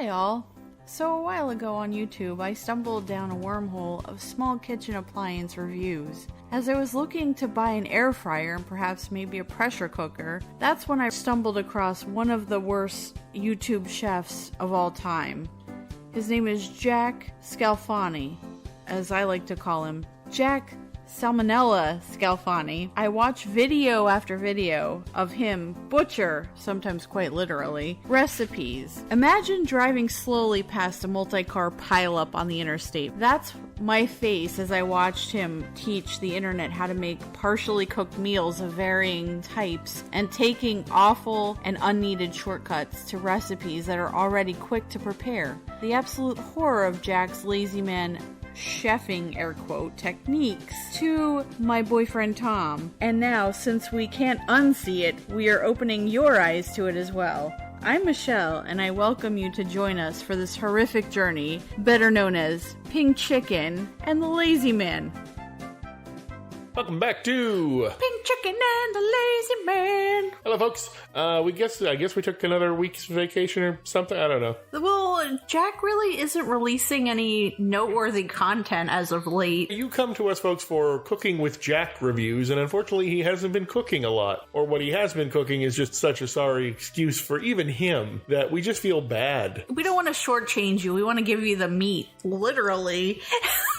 Hi all. So a while ago on YouTube, I stumbled down a wormhole of small kitchen appliance reviews. As I was looking to buy an air fryer and perhaps maybe a pressure cooker, that's when I stumbled across one of the worst YouTube chefs of all time. His name is Jack Scalfani, as I like to call him, Jack Salmonella Scalfani. I watch video after video of him butcher, sometimes quite literally, recipes. Imagine driving slowly past a multi-car pileup on the interstate. That's my face as I watched him teach the internet how to make partially cooked meals of varying types and taking awful and unneeded shortcuts to recipes that are already quick to prepare. The absolute horror of Jack's lazy man chefing, air quote, techniques to my boyfriend Tom. And now, since we can't unsee it, we are opening your eyes to it as well. I'm Michelle, and I welcome you to join us for this horrific journey, better known as Pink Chicken and the Lazy Man. Welcome back to Pink Chicken and the Lazy Man. Hello, folks. I guess we took another week's vacation or something. I don't know. Well, Jack really isn't releasing any noteworthy content as of late. You come to us, folks, for Cooking with Jack reviews, and unfortunately, he hasn't been cooking a lot. Or what he has been cooking is just such a sorry excuse for even him that we just feel bad. We don't want to shortchange you. We want to give you the meat, literally.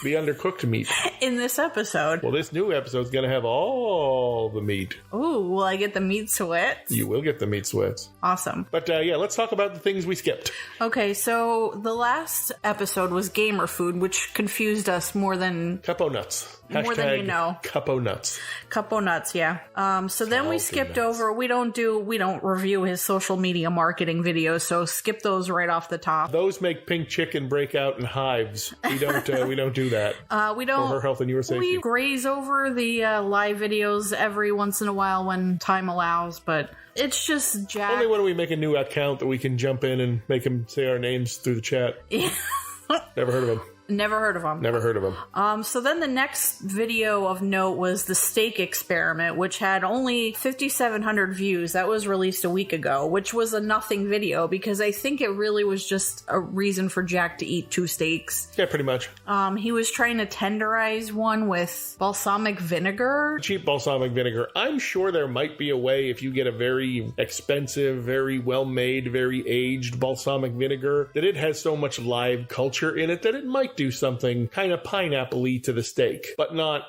The undercooked meat. In this episode. Well, this new episode's gonna have all the meat. Ooh, will I get the meat sweats? You will get the meat sweats. Awesome. But yeah, let's talk about the things we skipped. Okay, so the last episode was gamer food, which confused us more than... Cupo nuts. More than you know. Cupo nuts. Cupo nuts, yeah. So then we skipped over. We don't review his social media marketing videos, so skip those right off the top. Those make Pink Chicken break out in hives. We don't do that. We don't. For her health and your safety. We graze over the live videos every once in a while when time allows, but it's just Jack. Only when we make a new account that we can jump in and make him say our names through the chat. Never heard of him. Never heard of him. Never heard of him. So then the next video of note was the steak experiment, which had only 5,700 views. That was released a week ago, which was a nothing video because I think it really was just a reason for Jack to eat 2 steaks. Yeah, pretty much. He was trying to tenderize one with balsamic vinegar. Cheap balsamic vinegar. I'm sure there might be a way if you get a very expensive, very well-made, very aged balsamic vinegar that it has so much live culture in it that it might do something kind of pineapple-y to the steak, but not,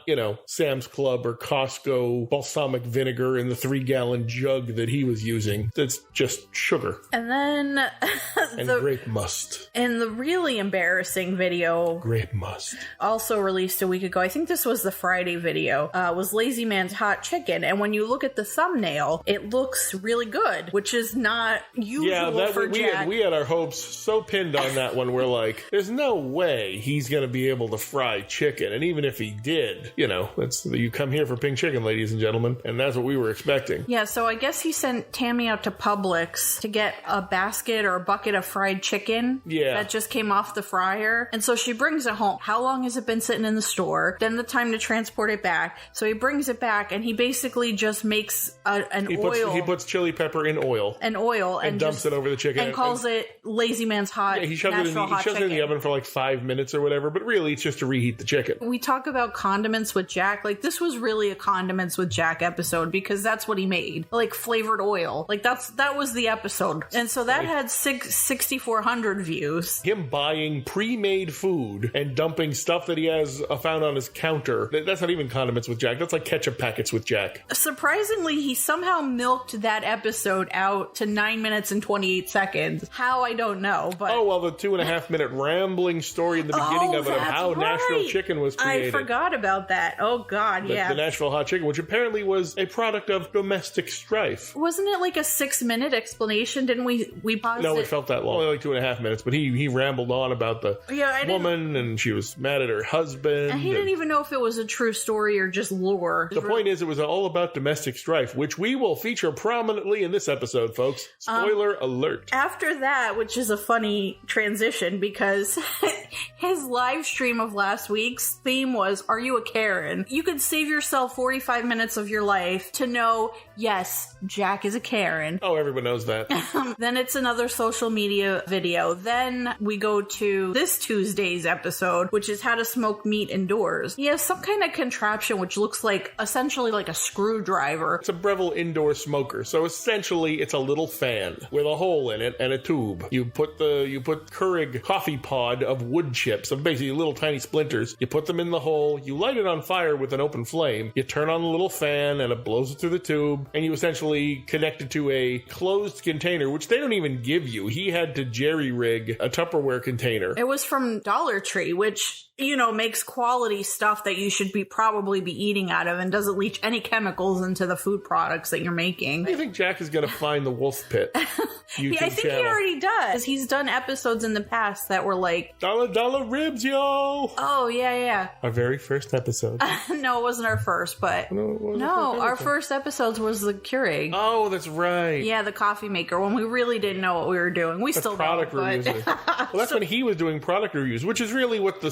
Sam's Club or Costco balsamic vinegar in the 3-gallon jug that he was using. That's just sugar. And then... and grape must. And the really embarrassing video... Grape must. Also released a week ago, I think this was the Friday video, was Lazy Man's Hot Chicken. And when you look at the thumbnail, it looks really good, which is not usual for Jack. We had our hopes so pinned on that one. We're like, there's no way he's going to be able to fry chicken. And even if he did, you come here for Pink Chicken, ladies and gentlemen. And that's what we were expecting. Yeah, so I guess he sent Tammy out to Publix to get a basket or a bucket of fried chicken. Yeah. That just came off the fryer. And so she brings it home. How long has it been sitting in the store? Then the time to transport it back. So he brings it back and he basically just makes oil. He puts chili pepper in oil. And dumps it over the chicken. And calls it Lazy Man's Hot. Yeah, he shoves it in the oven for like 5 minutes or whatever, but really it's just to reheat the chicken. We talk about condiments with Jack. Like, this was really a condiments with Jack episode because that's what he made. Like, flavored oil. Like, that was the episode. And so that had 6,400 views. Him buying pre-made food and dumping stuff that he has found on his counter. That's not even condiments with Jack. That's like ketchup packets with Jack. Surprisingly, he somehow milked that episode out to 9 minutes and 28 seconds. How, I don't know. But oh, well, the 2.5 minute rambling story in the beginning of it of how Nashville chicken was created. I forgot about that. Oh, God, yeah. The Nashville hot chicken, which apparently was a product of domestic strife. Wasn't it like a 6-minute explanation? Didn't we pause No, it? it felt that long. Only like 2.5 minutes, but he rambled on about the woman, and she was mad at her husband. And he didn't even know if it was a true story or just lore. The point is, it was all about domestic strife, which we will feature prominently in this episode, folks. Spoiler alert. After that, which is a funny transition because his live stream of last week's theme was, "Are you a Karen?" You could save yourself 45 minutes of your life to know Yes, Jack is a Karen. Oh, everyone knows that. Then it's another social media video. Then we go to this Tuesday's episode, which is how to smoke meat indoors. He has some kind of contraption which looks like essentially like a screwdriver. It's a Breville indoor smoker. So essentially it's a little fan with a hole in it and a tube. You put Keurig coffee pod of wood chips, of basically little tiny splinters. You put them in the hole, you light it on fire with an open flame, you turn on the little fan and it blows it through the tube, and you essentially connect it to a closed container, which they don't even give you. He had to jerry-rig a Tupperware container. It was from Dollar Tree, which, you know, makes quality stuff that you should probably be eating out of and doesn't leach any chemicals into the food products that you're making. I think Jack is going to find the wolf pit. I think he already does. He's done episodes in the past that were like... $1 ribs, yo! Oh, yeah. Our very first episode. No, it wasn't our first, but... No, our first episodes was the Keurig. Oh, that's right. Yeah, the coffee maker, when we really didn't know what we were doing. We still product don't, reviews. Well, that's when he was doing product reviews, which is really what the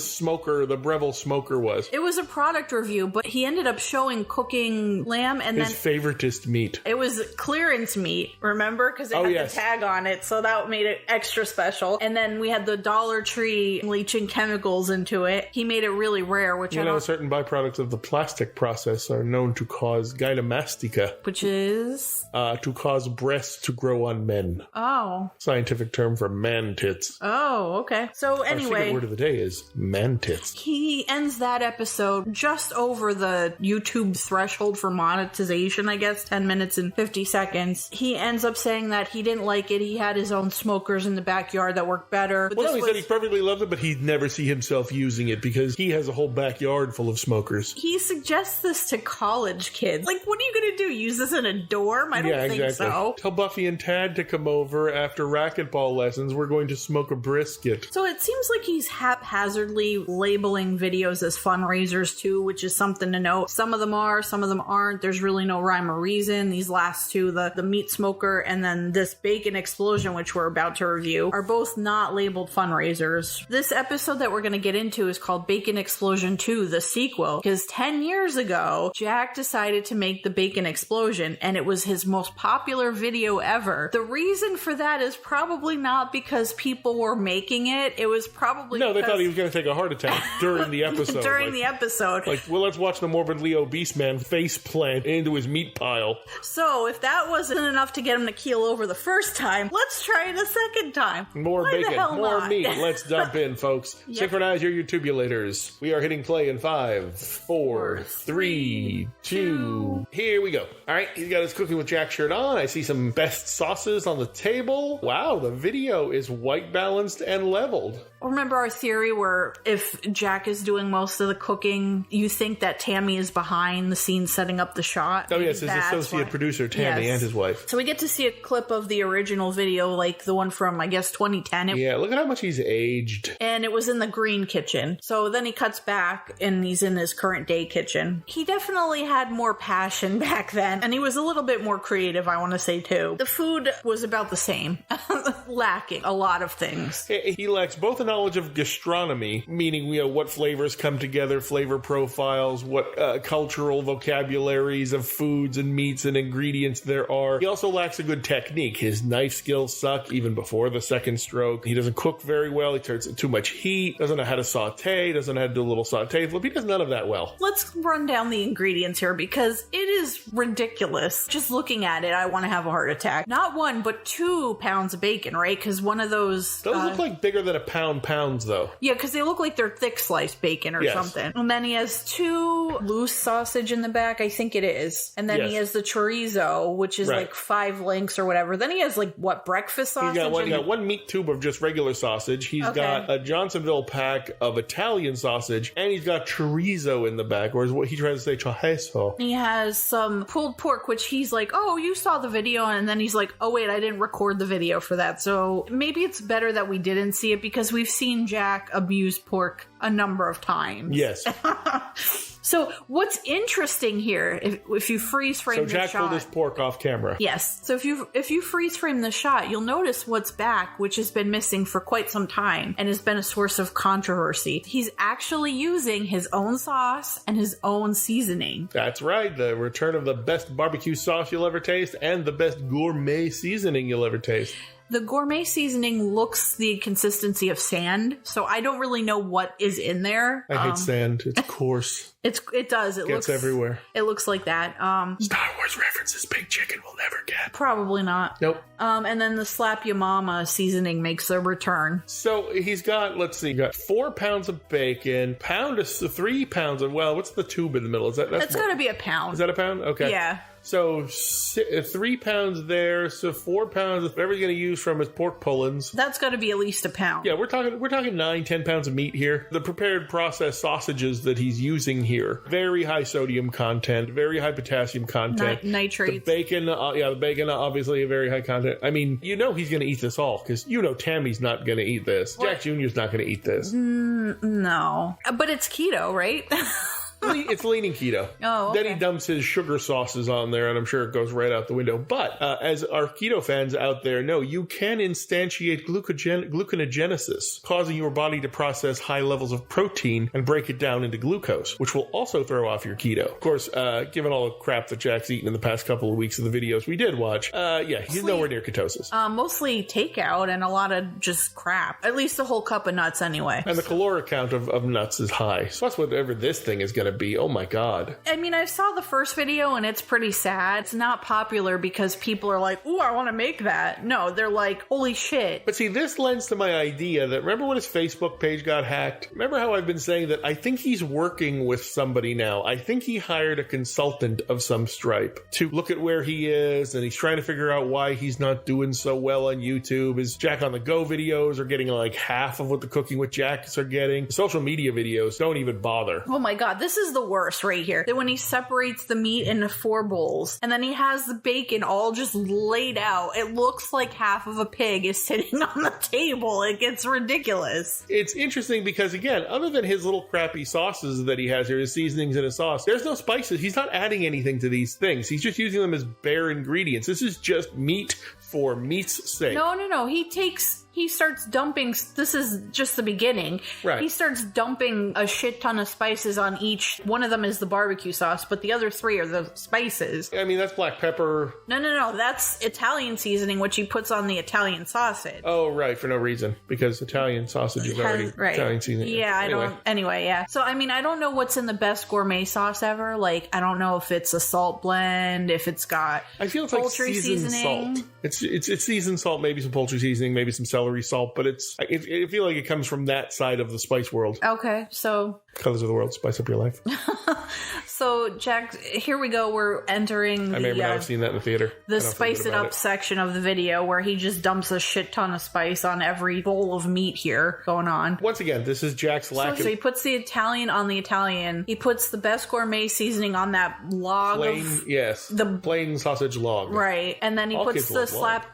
Breville smoker was. It was a product review, but he ended up showing cooking lamb and his favoritist meat. It was clearance meat, remember? Because it had the tag on it, so that made it extra special. And then we had the Dollar Tree leaching chemicals into it. He made it really rare, which certain byproducts of the plastic process are known to cause gynemastica. Which is? To cause breasts to grow on men. Oh. Scientific term for man tits. Oh, okay. So anyway. Our secret word of the day is man tits. He ends that episode just over the YouTube threshold for monetization, I guess, 10 minutes and 50 seconds. He ends up saying that he didn't like it. He had his own smokers in the backyard that worked better. Well, he said he perfectly loved it, but he'd never see himself using it because he has a whole backyard full of smokers. He suggests this to college kids. Like, what are you going to do? Use this in a dorm? I don't think so. Tell Buffy and Tad to come over after racquetball lessons. We're going to smoke a brisket. So it seems like he's haphazardly labeling videos as fundraisers too, which is something to note. Some of them are, some of them aren't. There's really no rhyme or reason. These last two, the meat smoker and then this bacon explosion, which we're about to review, are both not labeled fundraisers. This episode that we're going to get into is called Bacon Explosion 2, the sequel, because 10 years ago, Jack decided to make the bacon explosion, and it was his most popular video ever. The reason for that is probably not because people were making it. It was probably they thought he was going to take a heart attack during the episode. The episode. Like, well, let's watch the morbidly obese man face plant into his meat pile. So, if that wasn't enough to get him to keel over the first time, let's try it a second time. More bacon, more meat. Let's jump in, folks. Yep. Synchronize your utubulators. We are hitting play in 5, 4, 3, 2. Here we go. All right, he's got his Cooking with Jack shirt on. I see some best sauces on the table. Wow, the video is white balanced and leveled. Remember our theory where if Jack is doing most of the cooking, you think that Tammy is behind the scene setting up the shot? Oh, yes, his associate producer, Tammy, and his wife. So we get to see a clip of the original video, like the one from, I guess, 2010. Yeah, look at how much he's aged. And it was in the green kitchen. So then he cuts back, and he's in his current day kitchen. He definitely had more passion back then, and he was a little bit more creative, I want to say, too. The food was about the same. Lacking a lot of things. He lacks both a knowledge of gastronomy, meaning what flavors come together, flavor profiles, what cultural vocabularies of foods and meats and ingredients there are. He also lacks a good technique. His knife skills suck even before the second stroke. He doesn't cook very well. He turns too much heat, doesn't know how to saute, doesn't know how to do a little saute flip. He does none of that well. Let's run down the ingredients here because it is ridiculous. Just looking at it, I want to have a heart attack. Not 1, but 2 pounds of bacon, right? Because one of those look like bigger than a pounds, though. Yeah, because they look like they're thick sliced bacon or something. And then he has 2 loose sausage in the back, I think it is. And then he has the chorizo, which is like 5 links or whatever. Then he has breakfast sausage. He's got one meat tube of just regular sausage. He's got a Johnsonville pack of Italian sausage, and he's got chorizo in the back, or is what he tries to say chorizo. He has some pulled pork, which he's like, oh, you saw the video, and then he's like, oh wait, I didn't record the video for that. So maybe it's better that we didn't see it because we've seen Jack abuse pork a number of times. Yes. So what's interesting here, if you freeze frame the shot... So Jack pulled his pork off camera. Yes. So if you freeze frame the shot, you'll notice what's back, which has been missing for quite some time and has been a source of controversy. He's actually using his own sauce and his own seasoning. That's right. The return of the best barbecue sauce you'll ever taste and the best gourmet seasoning you'll ever taste. The gourmet seasoning looks the consistency of sand, so I don't really know what is in there. I hate sand. It's coarse. It does. It gets everywhere. It looks like that. Star Wars references Big Chicken will never get. Probably not. Nope. And then the Slap Ya Mama seasoning makes a return. So he's got, let's see, 4 pounds of bacon, 3 pounds of, well, what's the tube in the middle? That's got to be a pound. Is that a pound? Okay. Yeah. So 3 pounds there, so 4 pounds of whatever he's going to use from his pork pullins. That's got to be at least a pound. Yeah, we're talking 9-10 pounds of meat here. The prepared processed sausages that he's using here, very high sodium content, very high potassium content. Nitrates. The bacon, obviously a very high content. I mean, he's going to eat this all because Tammy's not going to eat this. What? Jack Jr.'s not going to eat this. No, but it's keto, right? It's leaning keto. Oh, okay. Then he dumps his sugar sauces on there, and I'm sure it goes right out the window. But as our keto fans out there know, you can instantiate gluconeogenesis, causing your body to process high levels of protein and break it down into glucose, which will also throw off your keto. Of course, given all the crap that Jack's eaten in the past couple of weeks of the videos we did watch, he's nowhere near ketosis. Mostly takeout and a lot of just crap. At least a whole cup of nuts anyway. And the caloric count of nuts is high. So that's whatever this thing is going to be. Oh my god. I mean, I saw the first video and it's pretty sad. It's not popular because people are like, ooh, I want to make that. No, they're like, holy shit. But see, this lends to my idea that, remember when his Facebook page got hacked? Remember how I've been saying that I think he's working with somebody now. I think he hired a consultant of some stripe to look at where he is, and he's trying to figure out why he's not doing so well on YouTube. His Jack on the Go videos are getting like half of what the Cooking with Jacks are getting. Social media videos don't even bother. Oh my god, this is the worst right here. That when he separates the meat into 4 bowls and then he has the bacon all just laid out, it looks like half of a pig is sitting on the table. It gets ridiculous. It's interesting because, again, other than his little crappy sauces that he has here, his seasonings and his sauce, there's no spices. He's not adding anything to these things. He's just using them as bare ingredients. This is just meat for meat's sake. No. He starts dumping, this is just the beginning. Right. He starts dumping a shit ton of spices on each. One of them is the barbecue sauce, but the other 3 are the spices. I mean, that's black pepper. No. That's Italian seasoning, which he puts on the Italian sausage. Oh, right. For no reason. Because Italian sausage is already Italian seasoning. Yeah, Anyway, yeah. So, I mean, I don't know what's in the best gourmet sauce ever. Like, I don't know if it's a salt blend, if it's got I feel it's poultry like seasoned seasoning. Salt. It's seasoned salt, maybe some poultry seasoning, maybe some celery salt, but I feel like it comes from that side of the spice world. Okay, so... Colors of the world, spice up your life. So, Jack, here we go. We're entering I may not have seen that in the theater. The spice it up section of the video where he just dumps a shit ton of spice on every bowl of meat here going on. Once again, this is Jack's lack So he puts the Italian on the Italian. He puts the best gourmet seasoning on that log the plain sausage log. Right. And then he puts the slap...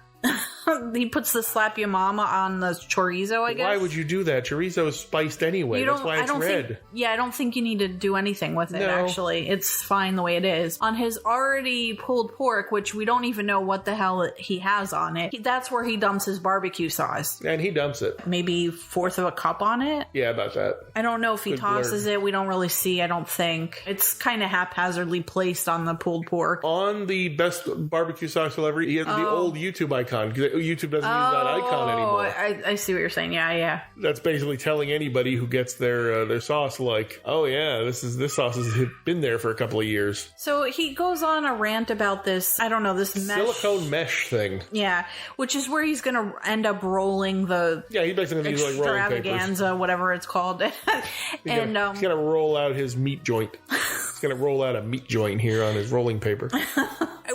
He puts the Slap Ya Mama on the chorizo, I guess. Why would you do that? Chorizo is spiced anyway. That's why it's red. I don't think you need to do anything with it, actually. It's fine the way it is. On his already pulled pork, which we don't even know what the hell he has on it, that's where he dumps his barbecue sauce. And he dumps it. Maybe 1/4 of a cup on it? Yeah, about that. I don't know if he tosses it. We don't really see, I don't think. It's kind of haphazardly placed on the pulled pork. On the best barbecue sauce you'll ever eat, he has the old YouTube icon. YouTube doesn't use that icon anymore. I see what you're saying. Yeah. That's basically telling anybody who gets their sauce, like, oh yeah, this sauce has been there for a couple of years. So he goes on a rant about this, I don't know, this mesh. Silicone mesh thing. Yeah, which is where he's going to end up rolling the he's basically going to use like rolling papers. Extravaganza, whatever it's called. He's going to roll out his meat joint. He's going to roll out a meat joint here on his rolling paper.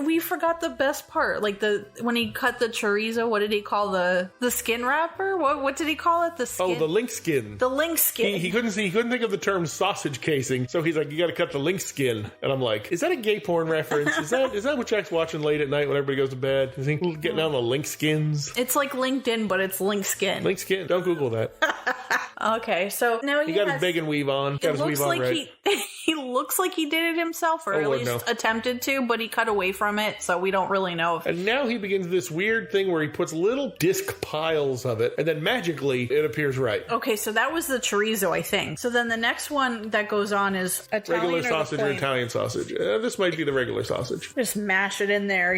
We forgot the best part, like when he cut the chorizo. What did he call the skin wrapper? What did he call it? The skin? Oh, the link skin. The link skin. He couldn't think of the term sausage casing, so he's like, you got to cut the link skin. And I'm like, is that a gay porn reference? Is that what Jack's watching late at night when everybody goes to bed? Is he getting on the link skins? It's like LinkedIn, but it's link skin. Link skin. Don't Google that. Okay, so now he got his bacon weave on. Got his weave on right. He looks like he did it himself, or at least attempted to, but he cut away from it, so we don't really know. And now he begins this weird thing where he puts little disc piles of it, and then magically it appears right. Okay, so that was the chorizo, I think. So then the next one that goes on is Italian regular sausage or Italian sausage. This might be the regular sausage. Just mash it in there,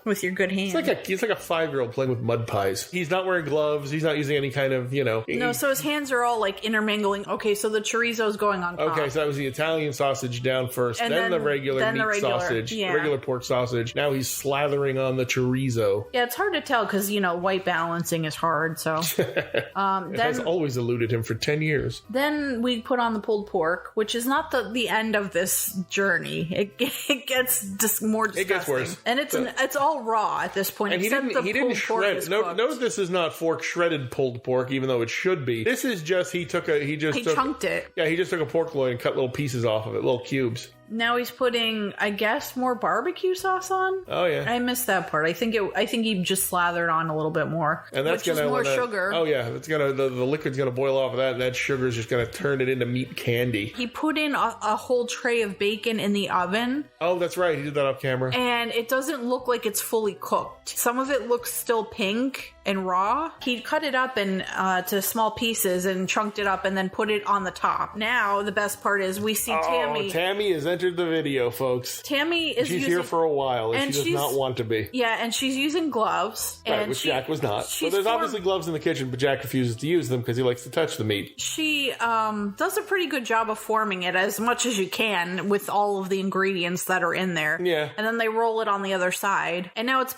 with your good hand. It's like a 5-year-old playing with mud pies. He's not wearing gloves. He's not using any kind of, No, so his hands are all like intermingling. Okay, so the chorizo's going on top. Okay, so that was the Italian sausage down first, and then the regular meat sausage, regular pork sausage. Now he's slathering on the chorizo. Yeah, it's hard to tell because, white balancing is hard, so. It has always eluded him for 10 years. Then we put on the pulled pork, which is not the end of this journey. It gets just more disgusting. It gets worse. And it's all raw at this point, and except he didn't shred. Note this is not fork shredded pulled pork, even though it should be. This is just, he chunked it. Yeah, he just took a pork loin and cut little pieces off of it, little cubes. Now he's putting, I guess, more barbecue sauce on. Oh yeah, I missed that part. I think he just slathered on a little bit more, and that's which is more sugar. Oh yeah, it's gonna the liquid's gonna boil off of that, and that sugar is just gonna turn it into meat candy. He put in a whole tray of bacon in the oven. Oh, that's right. He did that off camera, and it doesn't look like it's fully cooked. Some of it looks still pink and raw. He cut it up to small pieces and chunked it up, and then put it on the top. Now the best part is we see Tammy. Tammy has entered the video, folks. She's here for a while, and she does not want to be. Yeah, and she's using gloves, right, which Jack was not. So there's obviously gloves in the kitchen, but Jack refuses to use them because he likes to touch the meat. She does a pretty good job of forming it as much as you can with all of the ingredients that are in there. Yeah, and then they roll it on the other side, and now it's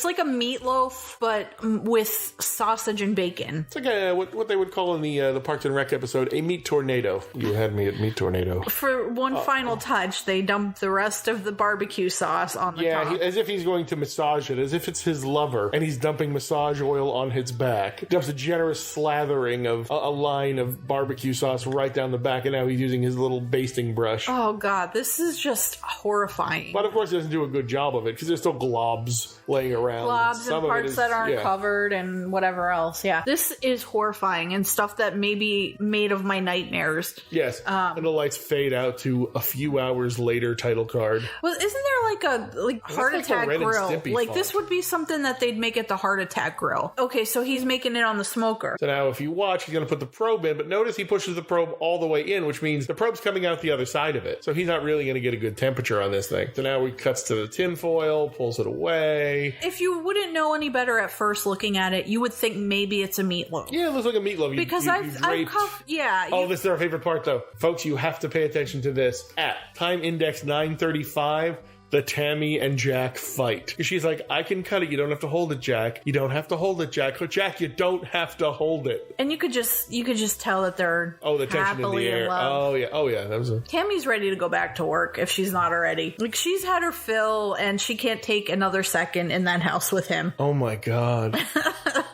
like a meatloaf, but with sausage and bacon. It's like what they would call in the Parks and Rec episode a meat tornado. You had me at meat tornado. For one final touch, they dump the rest of the barbecue sauce on the top. Yeah, as if he's going to massage it, as if it's his lover, and he's dumping massage oil on his back. He dumps a generous slathering of a line of barbecue sauce right down the back, and now he's using his little basting brush. Oh god, this is just horrifying. But of course he doesn't do a good job of it, because there's still globs laying around. Globs and parts that aren't covered and whatever else. Yeah, this is horrifying, and stuff that may be made of my nightmares. Yes, and the lights fade out to a few hours later title card. Well, isn't there a heart attack grill? Like this would be something that they'd make at the heart attack grill. Okay, so he's making it on the smoker. So now if you watch, he's going to put the probe in, but notice he pushes the probe all the way in, which means the probe's coming out the other side of it. So he's not really going to get a good temperature on this thing. So now he cuts to the tin foil, pulls it away. If you wouldn't know any better at first looking at it, you would think maybe it's a meatloaf. Yeah, it looks like a meatloaf. Because this is our favorite part though. Folks, you have to pay attention to this. At time index 935, the Tammy and Jack fight. She's like, I can cut it. You don't have to hold it, Jack. You don't have to hold it, Jack. Jack, you don't have to hold it. And you could just tell that they're the tension in the air. Love. Oh yeah. That was Tammy's ready to go back to work if she's not already. Like she's had her fill, and she can't take another second in that house with him. Oh my god.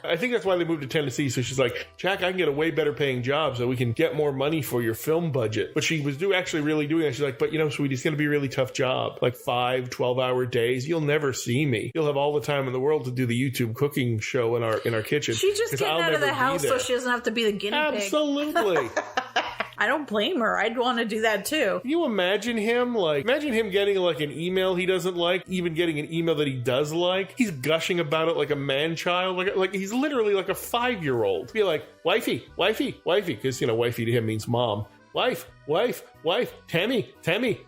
I think that's why they moved to Tennessee. So she's like, Jack, I can get a way better paying job so we can get more money for your film budget. But she was actually really doing that. She's like, but sweetie, it's going to be a really tough job. Like 12-hour days. You'll never see me. You'll have all the time in the world to do the YouTube cooking show in our kitchen. She's just getting out of the house so she doesn't have to be the guinea pig. Absolutely. I don't blame her. I'd want to do that too. Can you imagine him? Imagine him getting an email he doesn't like, even getting an email that he does like. He's gushing about it like a man-child. Like he's literally like a 5-year-old. Be like, wifey, because, wifey to him means mom. Wife, Tammy,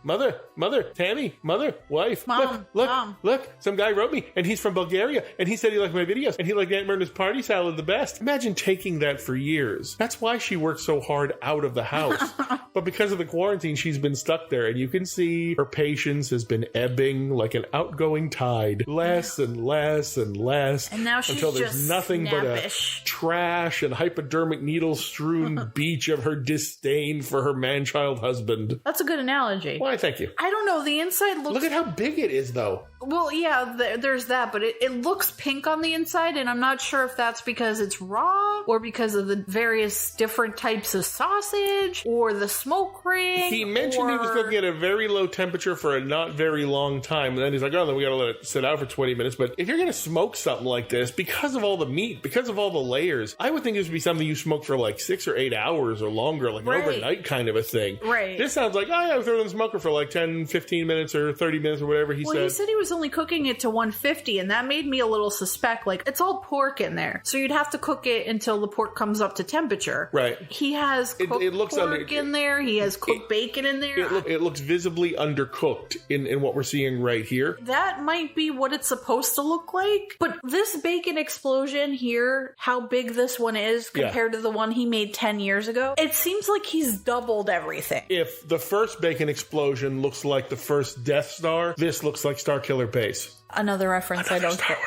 mother, Tammy, mother, wife. Mom, look, some guy wrote me, and he's from Bulgaria, and he said he liked my videos, and he liked Aunt Myrna's party salad the best. Imagine taking that for years. That's why she worked so hard out of the house. But because of the quarantine, she's been stuck there, and you can see her patience has been ebbing like an outgoing tide. Less and less and less. And now she's until there's just nothing snappish. But a trash and hypodermic needle-strewn beach of her disdain for her man-child husband. That's a good analogy. Why, thank you. I don't know. The inside looks... Look at how big it is, though. Well, yeah, there's that, but it looks pink on the inside, and I'm not sure if that's because it's raw or because of the various different types of sausage or the smoke ring. He mentioned he was cooking at a very low temperature for a not very long time, and then he's like, oh, then we gotta let it sit out for 20 minutes. But if you're gonna smoke something like this, because of all the meat, because of all the layers, I would think this would be something you smoke for like 6 or 8 hours or longer, like an overnight kind of a thing. Right. This sounds like, oh yeah, I throw it in the smoker for like 10, 15 minutes or 30 minutes or whatever he said. Well, he said he was only cooking it to 150, and that made me a little suspect. Like, it's all pork in there, so you'd have to cook it until the pork comes up to temperature. Right. He has cooked pork in there. He has cooked bacon in there. It looks visibly undercooked in what we're seeing right here. That might be what it's supposed to look like. But this bacon explosion here, how big this one is compared to the one he made 10 years ago, it seems like he's doubled everything. If the first bacon explosion looks like the first Death Star, this looks like Starkiller Base. Another reference I don't get.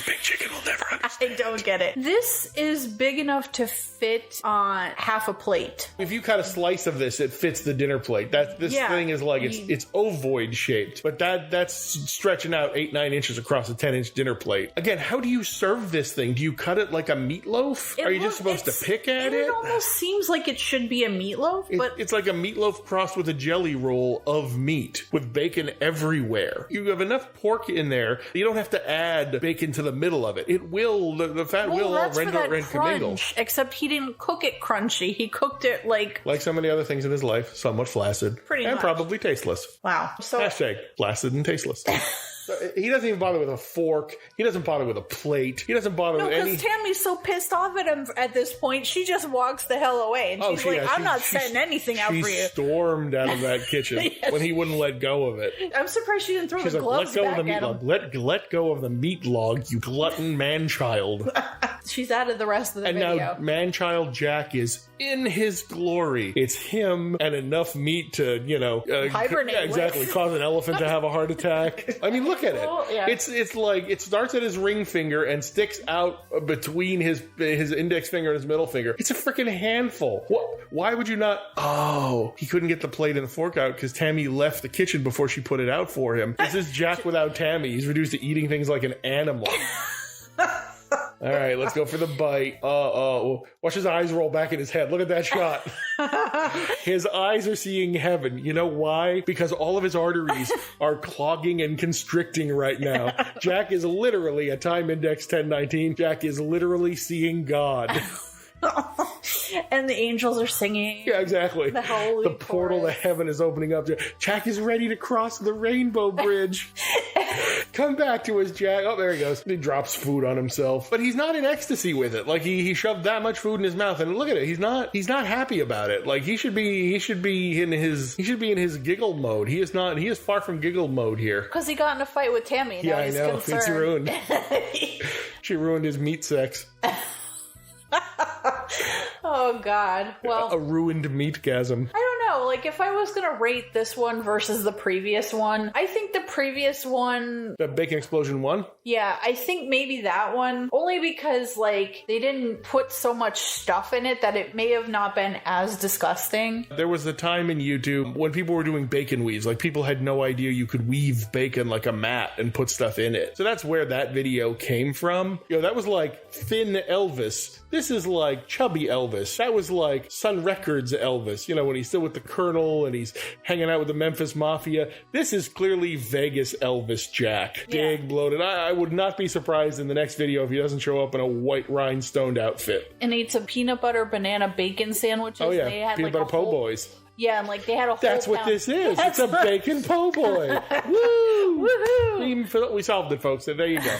Big Chicken will never understand. I don't get it. This is big enough to fit on half a plate. If you cut a slice of this, it fits the dinner plate. This thing is like, it's ovoid shaped, but that's stretching out 8-9 inches across a 10-inch dinner plate. Again, how do you serve this thing? Do you cut it like a meatloaf? Are you just supposed to pick at it? It almost seems like it should be a meatloaf, but it's like a meatloaf crossed with a jelly roll of meat with bacon everywhere. You have enough pork in there. You don't have to add bacon to the middle of it. It will, the fat will all render and commingle. Except he didn't cook it crunchy. He cooked it like so many other things in his life, somewhat flaccid. Pretty much. And probably tasteless. Wow. So Hashtag flaccid and tasteless. He doesn't even bother with a fork. He doesn't bother with a plate. He doesn't bother with any... because Tammy's so pissed off at him at this point, she just walks the hell away. And she's I'm not setting anything out for you. She stormed out of that kitchen when he wouldn't let go of it. I'm surprised she didn't throw the gloves back at him. Let go of the meat log, you glutton man-child. She's out of the rest of the video. And now man-child Jack is in his glory. It's him and enough meat to, hibernate. Yeah, exactly. Cause an elephant to have a heart attack. I mean, look at it. Well, yeah. It's like it starts at his ring finger and sticks out between his index finger and his middle finger. It's a freaking handful. Why would you not? Oh, he couldn't get the plate and the fork out because Tammy left the kitchen before she put it out for him. This is Jack without Tammy. He's reduced to eating things like an animal. All right, let's go for the bite. Watch his eyes roll back in his head. Look at that shot. His eyes are seeing heaven. You know why? Because all of his arteries are clogging and constricting right now. Jack is literally, at time index 1019, Jack is literally seeing God. And the angels are singing. Yeah, exactly. The portal to heaven is opening up. Jack is ready to cross the rainbow bridge. Come back to us, Jack. Oh, there he goes. He drops food on himself, but he's not in ecstasy with it. Like he shoved that much food in his mouth, and look at it. He's not happy about it. Like he should be in his giggle mode. He is not. He is far from giggle mode here. Because he got in a fight with Tammy. Yeah, I know. Concerned. It's ruined. She ruined his meat sex. Oh, God. Well, a ruined meatgasm. I don't know. Like, if I was going to rate this one versus the previous one, I think the previous one... The Bacon Explosion one? Yeah, I think maybe that one. Only because, like, they didn't put so much stuff in it that it may have not been as disgusting. There was a time in YouTube when people were doing bacon weaves. Like, people had no idea you could weave bacon like a mat and put stuff in it. So that's where that video came from. That was like thin Elvis. This is like chubby Elvis. That was like Sun Records Elvis, when he's still with the Colonel and he's hanging out with the Memphis Mafia. This is clearly Vegas Elvis Jack. Big, bloated. I would not be surprised in the next video if he doesn't show up in a white rhinestoned outfit. And ate some peanut butter banana bacon sandwiches. Oh, yeah. They had peanut butter po' boys. Yeah, and like they had a whole That's what this is. It's a bacon po' boy. Woo! Woohoo! We solved it, folks. So there you go.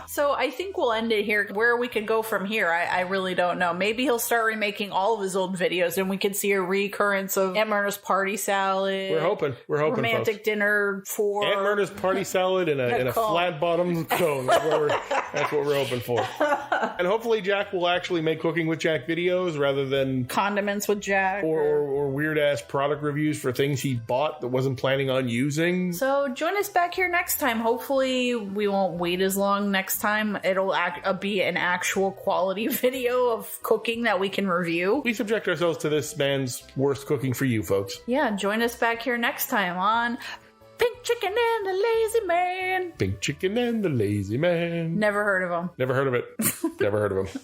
So I think we'll end it here. Where we could go from here, I really don't know. Maybe he'll start remaking all of his old videos and we could see a recurrence of Aunt Myrna's party salad. We're hoping. Romantic folks. Dinner for Aunt Myrna's party salad in a flat bottom cone. That's what we're hoping for. And hopefully Jack will actually make Cooking with Jack videos rather than Condiments with Jack or weird ass product reviews for things he bought that wasn't planning on using. So join us back here next time. Hopefully we won't wait as long next time. It'll be an actual quality video of cooking that we can review. We subject ourselves to this man's worst cooking for you folks. Yeah, join us back here next time on Pink Pink Chicken and the Lazy Man. Pink Chicken and the Lazy Man. Never heard of him. Never heard of it. Never heard of him.